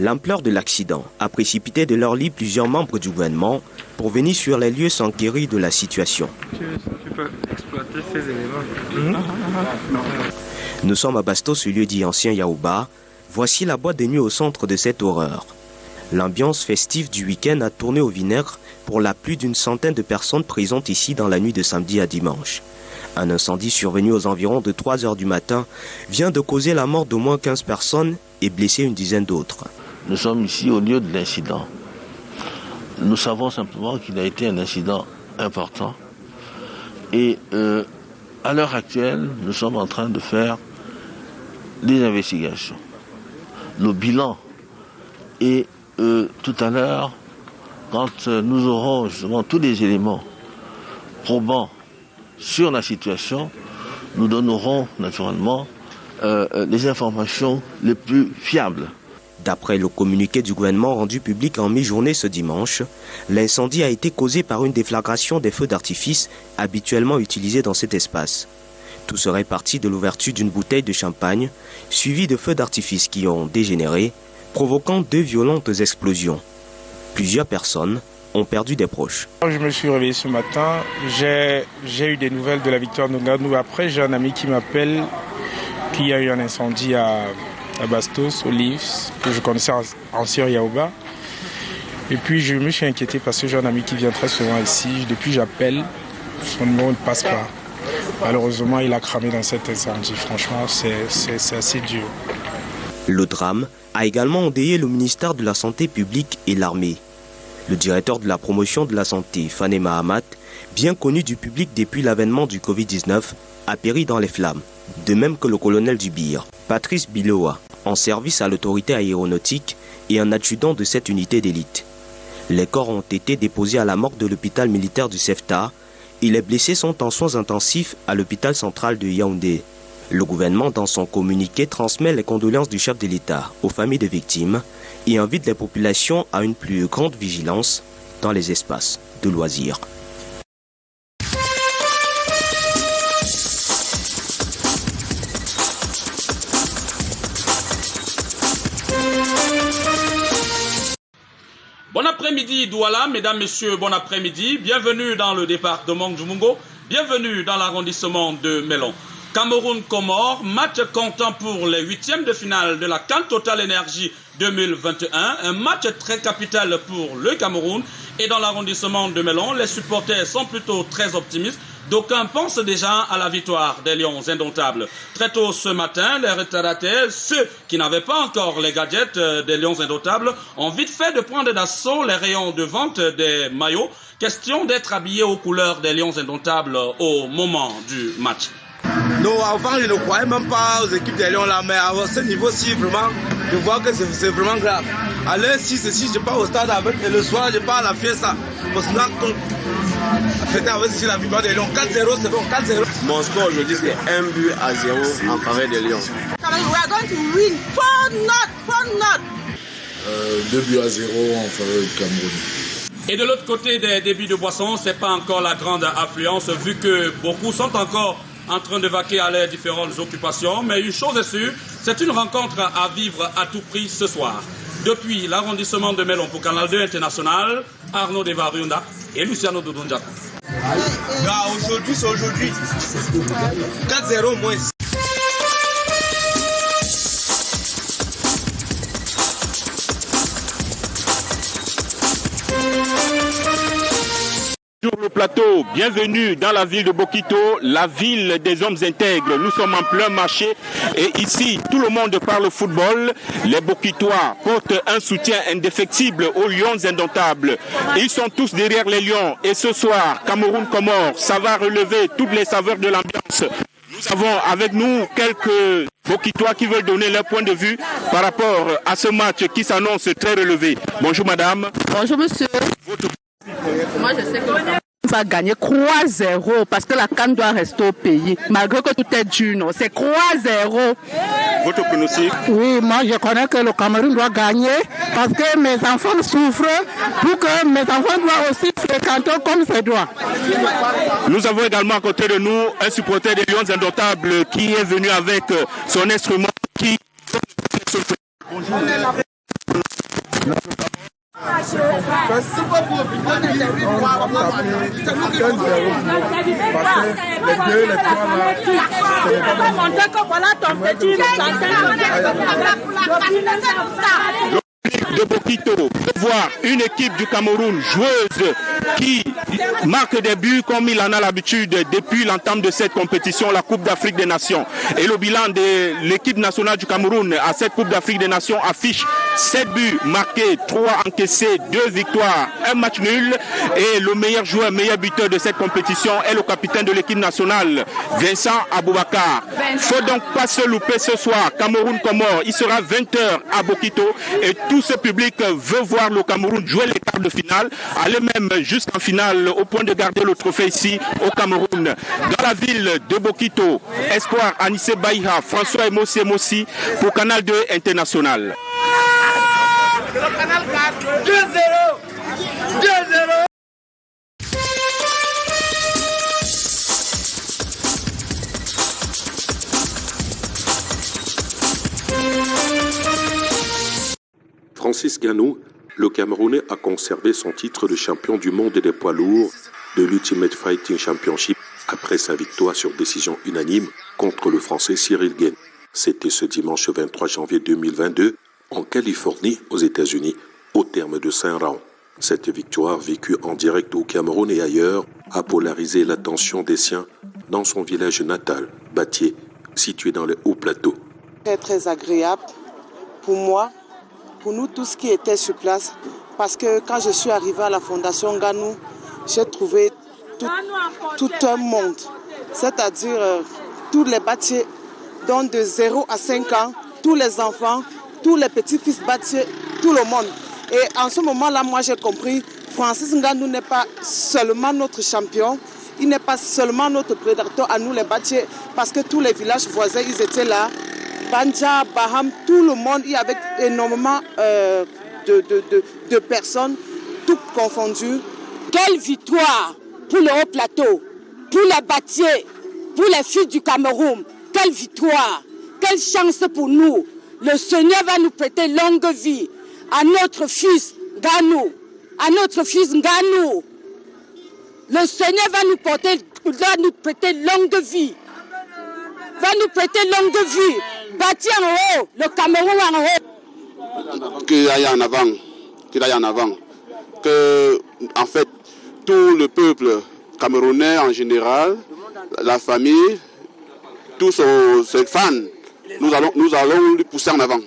L'ampleur de l'accident a précipité de leur lit plusieurs membres du gouvernement pour venir sur les lieux s'enquérir de la situation. Tu peux exploiter ces éléments. Nous sommes à Bastos, lieu dit ancien Yaouba. Voici la boîte de nuit au centre de cette horreur. L'ambiance festive du week-end a tourné au vinaigre pour la plus d'une centaine de personnes présentes ici dans la nuit de samedi à dimanche. Un incendie survenu aux environs de 3 heures du matin vient de causer la mort d'au moins 15 personnes et blesser une dizaine d'autres. Nous sommes ici au lieu de l'incident. Nous savons simplement qu'il a été un incident important. Et à l'heure actuelle, nous sommes en train de faire des investigations. Le bilan. Et tout à l'heure, quand nous aurons justement tous les éléments probants sur la situation, nous donnerons naturellement les informations les plus fiables. D'après le communiqué du gouvernement rendu public en mi-journée ce dimanche, l'incendie a été causé par une déflagration des feux d'artifice habituellement utilisés dans cet espace. Tout serait parti de l'ouverture d'une bouteille de champagne, suivie de feux d'artifice qui ont dégénéré, provoquant 2 violentes explosions. Plusieurs personnes ont perdu des proches. Quand je me suis réveillé ce matin, j'ai eu des nouvelles de la victoire de Nganou. Après, j'ai un ami qui m'appelle qu'il y a eu un incendie à Bastos, au Leaves, que je connaissais en Sir Yaouba. Et puis je me suis inquiété parce que j'ai un ami qui vient très souvent ici. Depuis j'appelle, son numéro ne passe pas. Malheureusement, il a cramé dans cet incendie. Franchement, c'est assez dur. Le drame a également endeuillé le ministère de la Santé publique et l'armée. Le directeur de la promotion de la santé, Fane Mahamat, bien connu du public depuis l'avènement du Covid-19, a péri dans les flammes. De même que le colonel du BIR, Patrice Biloa, en service à l'autorité aéronautique et un adjudant de cette unité d'élite. Les corps ont été déposés à la morgue de l'hôpital militaire du Cefta et les blessés sont en soins intensifs à l'hôpital central de Yaoundé. Le gouvernement, dans son communiqué, transmet les condoléances du chef de l'État aux familles des victimes et invite les populations à une plus grande vigilance dans les espaces de loisirs. Bon après-midi Douala, mesdames, messieurs, bon après-midi. Bienvenue dans le département du Mungo, bienvenue dans l'arrondissement de Melon. Cameroun-Comores, match comptant pour les 8e de finale de la CAN Total Energy 2021. Un match très capital pour le Cameroun. Et dans l'arrondissement de Melon, les supporters sont plutôt très optimistes. D'aucuns pensent déjà à la victoire des Lions indomptables. Très tôt ce matin, les retardataires, ceux qui n'avaient pas encore les gadgets des Lions indomptables, ont vite fait de prendre d'assaut les rayons de vente des maillots. Question d'être habillés aux couleurs des Lions indomptables au moment du match. Non, avant, je ne croyais même pas aux équipes des Lions là, mais à ce niveau-ci, vraiment, je vois que c'est vraiment grave. À l'heure 6, je pars au stade avec, et le soir, je pars à la fiesta. Pour cela, fêter avec la victoire des Lions. 4-0, c'est bon, 4-0. Mon score aujourd'hui, c'est 1-0 en faveur des Lions. We are going to win 4-0. 2-0 en faveur du Cameroun. Et de l'autre côté des débits de boissons, c'est pas encore la grande affluence, vu que beaucoup sont encore en train de vaquer à leurs différentes occupations. Mais une chose est sûre, c'est une rencontre à vivre à tout prix ce soir. Depuis l'arrondissement de Melon pour Canal 2 International, Arnaud Devariunda et Luciano Dodondiakou. Aujourd'hui, c'est aujourd'hui. 4-0 moins. Sur le plateau, bienvenue dans la ville de Bokito, la ville des hommes intègres. Nous sommes en plein marché et ici, tout le monde parle football. Les Bokitois portent un soutien indéfectible aux Lions indomptables. Ils sont tous derrière les Lions et ce soir, Cameroun-Comores, ça va relever toutes les saveurs de l'ambiance. Nous avons avec nous quelques Bokitois qui veulent donner leur point de vue par rapport à ce match qui s'annonce très relevé. Bonjour madame. Bonjour monsieur. Moi, je sais que le Cameroun va gagner 3-0 parce que la CAN doit rester au pays. Malgré que tout est dur, non, c'est 3-0. Votre pronostic? Oui, moi je connais que le Cameroun doit gagner parce que mes enfants souffrent pour que mes enfants doivent aussi fréquenter comme c'est droit. Nous avons également à côté de nous un supporter des Lions indomptables qui est venu avec son instrument qui... Bonjour. De Bokito, voir une équipe du Cameroun joueuse qui marque des buts comme il en a l'habitude depuis l'entame de cette compétition, la Coupe d'Afrique des Nations. Et le bilan de l'équipe nationale du Cameroun à cette Coupe d'Afrique des Nations affiche 7 buts marqués, 3 encaissés, 2 victoires, 1 match nul. Et le meilleur joueur, meilleur buteur de cette compétition est le capitaine de l'équipe nationale, Vincent Aboubakar. Faut donc pas se louper ce soir. Cameroun-Comores, il sera 20h à Bokito et tout ce public veut voir le Cameroun jouer les quarts de finale, aller même jusqu'en finale au point de garder le trophée ici au Cameroun. Dans la ville de Bokito, Espoir Anissé Baïha, François Emossi pour Canal 2 International. 2-0. Francis Ngannou, le Camerounais a conservé son titre de champion du monde des poids lourds de l'Ultimate Fighting Championship après sa victoire sur décision unanime contre le Français Cyril Gane. C'était ce dimanche 23 janvier 2022 en Californie, aux États-Unis, au terme de 5 rounds. Cette victoire, vécue en direct au Cameroun et ailleurs, a polarisé l'attention des siens dans son village natal, Batié, situé dans les hauts plateaux. Très agréable pour moi, pour nous tous qui étaient sur place, parce que quand je suis arrivée à la Fondation Ngannou, j'ai trouvé tout un monde, c'est-à-dire tous les Batiés, dont de 0 à 5 ans, tous les enfants, tous les petits-fils Batiés, tout le monde. Et en ce moment-là, moi j'ai compris, Francis Ngannou n'est pas seulement notre champion, il n'est pas seulement notre prédateur à nous les Batiés, parce que tous les villages voisins, ils étaient là. Banja, Baham, tout le monde, il y avait énormément de personnes, toutes confondues. Quelle victoire pour le haut plateau, pour les Batiés, pour les filles du Cameroun. Quelle victoire, quelle chance pour nous. Le Seigneur va nous prêter longue vie à notre fils Ngannou, à notre fils Ngannou. Le Seigneur va nous prêter longue vie, va nous prêter longue vie. Bâti en haut, le Cameroun en haut. Qu'il aille en avant, qu'il aille en avant. Que, en fait, tout le peuple camerounais en général, la famille, tous ses fans, nous allons lui pousser en avant.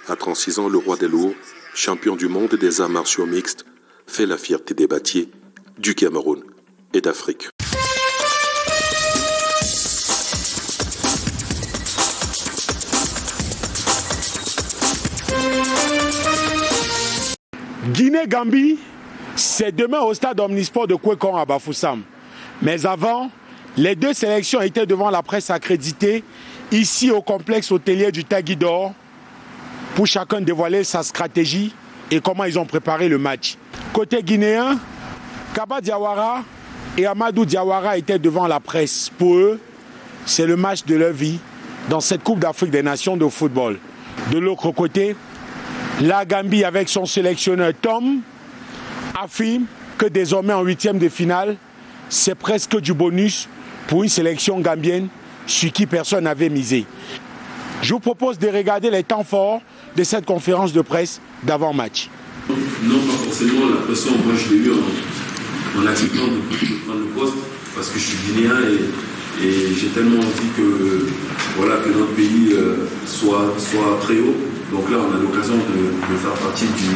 À 36 ans, le roi des lourds, champion du monde des arts martiaux mixtes, fait la fierté des Batiés, du Cameroun et d'Afrique. Guinée-Gambie, c'est demain au stade Omnisport de Kwekong à Bafoussam. Mais avant, les deux sélections étaient devant la presse accréditée, ici au complexe hôtelier du Taguidor, pour chacun dévoiler sa stratégie et comment ils ont préparé le match. Côté guinéen, Kaba Diawara et Amadou Diawara étaient devant la presse. Pour eux, c'est le match de leur vie dans cette Coupe d'Afrique des Nations de football. De l'autre côté, la Gambie, avec son sélectionneur Tom, affirme que désormais en 8e de finale, c'est presque du bonus pour une sélection gambienne sur qui personne n'avait misé. Je vous propose de regarder les temps forts de cette conférence de presse d'avant-match. Non, pas forcément la pression. Moi, je l'ai eu en acceptant de prendre le poste parce que je suis guinéen et j'ai tellement envie que notre pays soit très haut. Donc là, on a l'occasion de faire partie du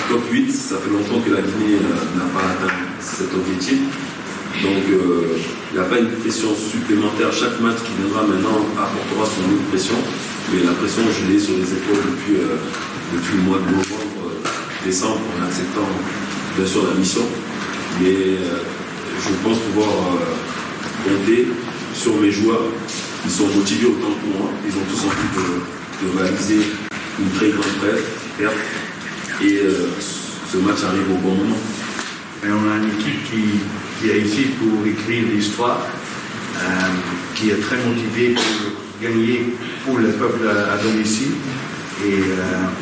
top 8. Ça fait longtemps que la Guinée n'a pas atteint cet objectif. Donc, il n'y a pas une pression supplémentaire. Chaque match qui viendra maintenant apportera son lot de pression. Mais la pression, je l'ai sur les épaules depuis le mois de novembre, décembre, en acceptant bien sûr la mission. Mais je pense pouvoir compter sur mes joueurs. Ils sont motivés autant que moi. Ils ont tous envie de réaliser une très grande perte. Et ce match arrive au bon moment. Et on a une équipe qui est ici pour écrire l'histoire, qui est très motivée pour gagner pour le peuple à domicile. Et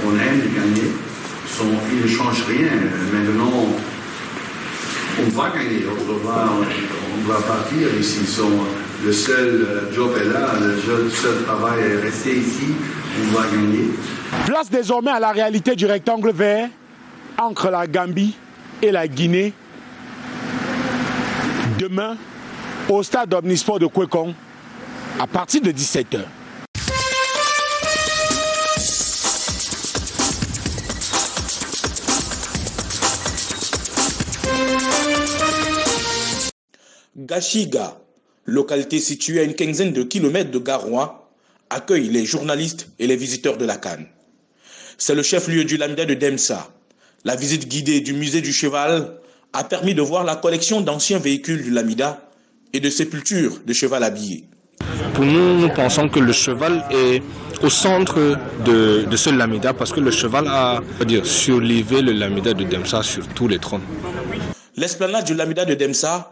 on aime gagner. ils ne changent rien. Maintenant, on va gagner. On va partir ici. Le seul job est là, le seul travail est resté ici. On va gagner. Place désormais à la réalité du rectangle vert entre la Gambie et la Guinée. Demain, au stade Omnisport de Kwekong, à partir de 17h. Gashiga, localité située à une quinzaine de kilomètres de Garoua, accueille les journalistes et les visiteurs de la CAN. C'est le chef-lieu du Lamida de Demsa. La visite guidée du musée du cheval a permis de voir la collection d'anciens véhicules du Lamida et de sépultures de cheval habillé. Pour nous, nous pensons que le cheval est au centre de ce Lamida parce que le cheval a surlevé le Lamida de Demsa sur tous les trônes. L'esplanade du Lamida de Demsa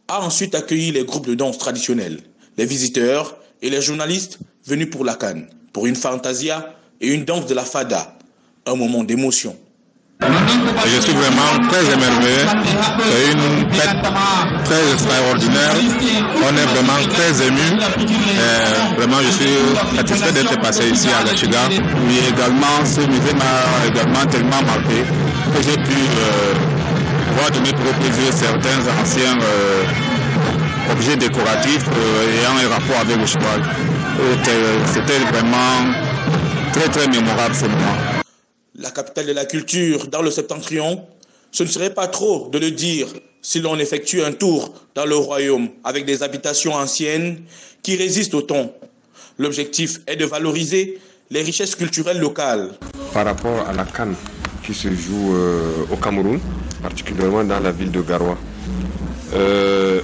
a ensuite accueilli les groupes de danse traditionnels, les visiteurs et les journalistes venus pour la CAN, pour une fantasia et une danse de la fada, un moment d'émotion. Je suis vraiment très émerveillé, c'est une fête très extraordinaire, on est vraiment très ému, vraiment je suis satisfait d'être passé ici à Gashiga. Mais également ce musée m'a également tellement marqué que j'ai pu voir de mes propres yeux certains anciens objets décoratifs ayant un rapport avec le cheval. C'était vraiment très très mémorable ce moment. La capitale de la culture dans le Septentrion, ce ne serait pas trop de le dire si l'on effectue un tour dans le royaume avec des habitations anciennes qui résistent au temps. L'objectif est de valoriser les richesses culturelles locales. Par rapport à la CAN qui se joue au Cameroun, particulièrement dans la ville de Garoua,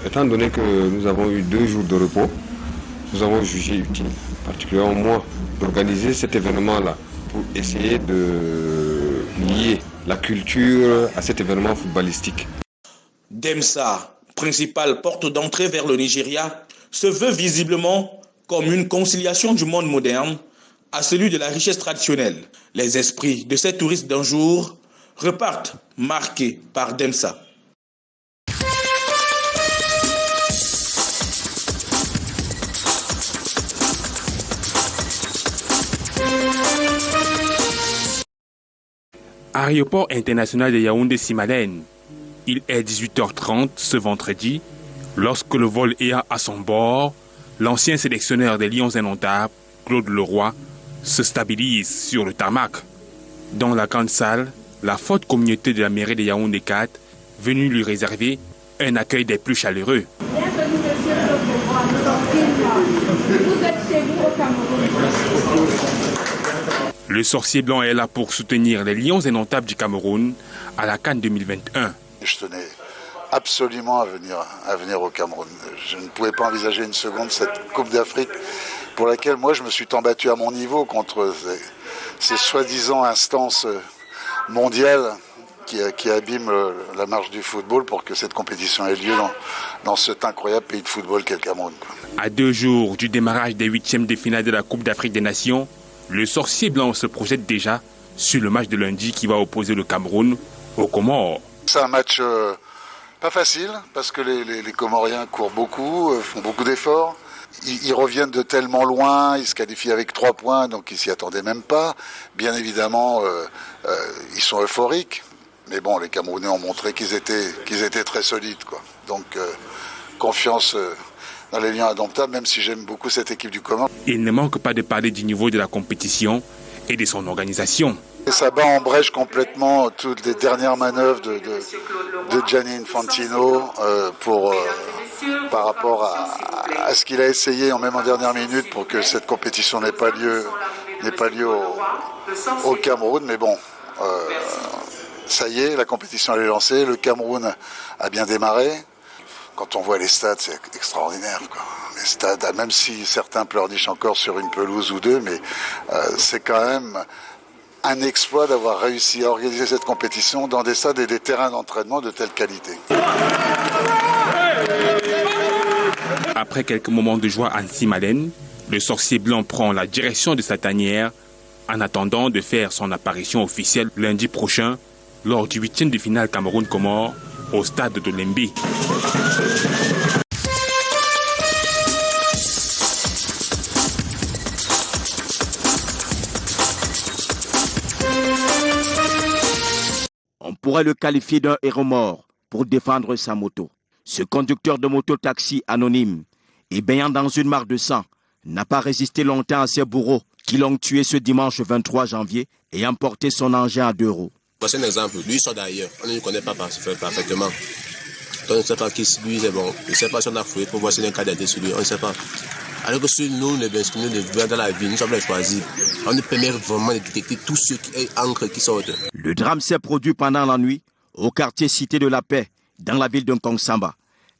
étant donné que nous avons eu 2 jours de repos, nous avons jugé utile, particulièrement moi, d'organiser cet événement-là pour essayer de lier la culture à cet événement footballistique. Demsa, principale porte d'entrée vers le Nigeria, se veut visiblement comme une conciliation du monde moderne à celui de la richesse traditionnelle. Les esprits de ces touristes d'un jour repartent marqués par Demsa. Aéroport international de Yaoundé-Simalène. Il est 18h30 ce vendredi lorsque le vol ayant à son bord l'ancien sélectionneur des Lions indomptables, Claude Leroy, se stabilise sur le tarmac. Dans la grande salle, la forte communauté de la mairie de Yaoundé 4 venue lui réserver un accueil des plus chaleureux. Bienvenue monsieur le vous êtes chez vous au Cameroun. Le sorcier blanc est là pour soutenir les Lions indomptables du Cameroun à la CAN 2021. Je tenais absolument à venir au Cameroun. Je ne pouvais pas envisager une seconde cette Coupe d'Afrique pour laquelle moi je me suis tant battu à mon niveau contre ces soi-disant instances mondiales qui abîment la marche du football pour que cette compétition ait lieu dans cet incroyable pays de football qu'est le Cameroun. À 2 jours du démarrage des 8e de finale de la Coupe d'Afrique des Nations, le sorcier blanc se projette déjà sur le match de lundi qui va opposer le Cameroun aux Comores. C'est un match pas facile parce que les Comoriens courent beaucoup, font beaucoup d'efforts. Ils reviennent de tellement loin, ils se qualifient avec 3 points, donc ils s'y attendaient même pas. Bien évidemment, ils sont euphoriques. Mais bon, les Camerounais ont montré qu'ils étaient très solides, quoi. Donc, confiance dans les Lions indomptables, même si j'aime beaucoup cette équipe du Comore. Il ne manque pas de parler du niveau de la compétition et de son organisation. Et ça bat en brèche complètement toutes les dernières manœuvres de Gianni Infantino par rapport à ce qu'il a essayé, même en dernière minute, pour que cette compétition n'ait pas lieu au Cameroun. Mais bon, ça y est, la compétition elle est lancée, le Cameroun a bien démarré. Quand on voit les stades, c'est extraordinaire, quoi. Les stades, même si certains pleurnichent encore sur une pelouse ou deux, mais c'est quand même un exploit d'avoir réussi à organiser cette compétition dans des stades et des terrains d'entraînement de telle qualité. Après quelques moments de joie à Simalène, le sorcier blanc prend la direction de sa tanière en attendant de faire son apparition officielle lundi prochain lors du 8e de finale Cameroun-Comores au stade de Lembi. On pourrait le qualifier d'un héros mort pour défendre sa moto. Ce conducteur de moto-taxi anonyme et baignant dans une mare de sang n'a pas résisté longtemps à ses bourreaux qui l'ont tué ce dimanche 23 janvier et emporté son engin à 2 roues. Voici un exemple. Lui, il sort d'ailleurs. On ne le connaît pas parfaitement. Donc, on ne sait pas qui lui est bon. On ne sait pas si on a fouillé pour voir si il y a un cas d'identité sur lui. On ne sait pas. Alors que sur nous, les dans la vie, nous sommes les choisis. On ne permet vraiment de détecter tous ceux qui sortent. Le drame s'est produit pendant la nuit au quartier Cité de la Paix, dans la ville de Nkongsamba.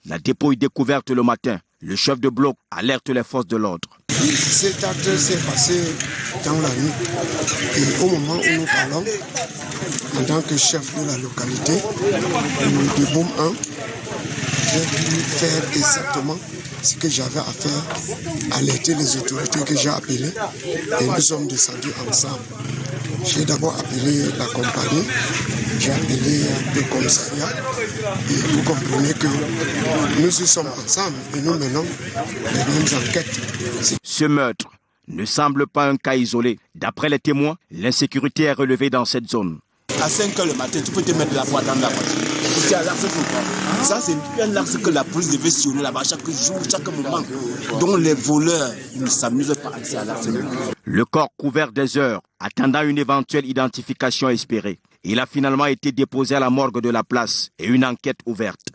La dépouille découverte le matin. Le chef de bloc alerte les forces de l'ordre. Cet acte s'est passé dans la nuit. Et au moment où nous parlons, en tant que chef de la localité, de Boum 1, j'ai pu faire exactement ce que j'avais à faire, alerter les autorités que j'ai appelées, et nous sommes descendus ensemble. J'ai d'abord appelé la compagnie, j'ai appelé le commissariat, et vous comprenez que nous y sommes ensemble et nous menons les mêmes enquêtes. Ce meurtre ne semble pas un cas isolé. D'après les témoins, l'insécurité est relevée dans cette zone. À 5 h le matin, tu peux te mettre la voie dans la voiture. C'est à l'axe pourquoi. Ça, c'est un axe que la police devait sillonner là-bas chaque jour, chaque moment. Donc les voleurs ne s'amusent pas à accéder à l'axe. Le corps couvert des heures, attendant une éventuelle identification espérée. Il a finalement été déposé à la morgue de la place et une enquête ouverte.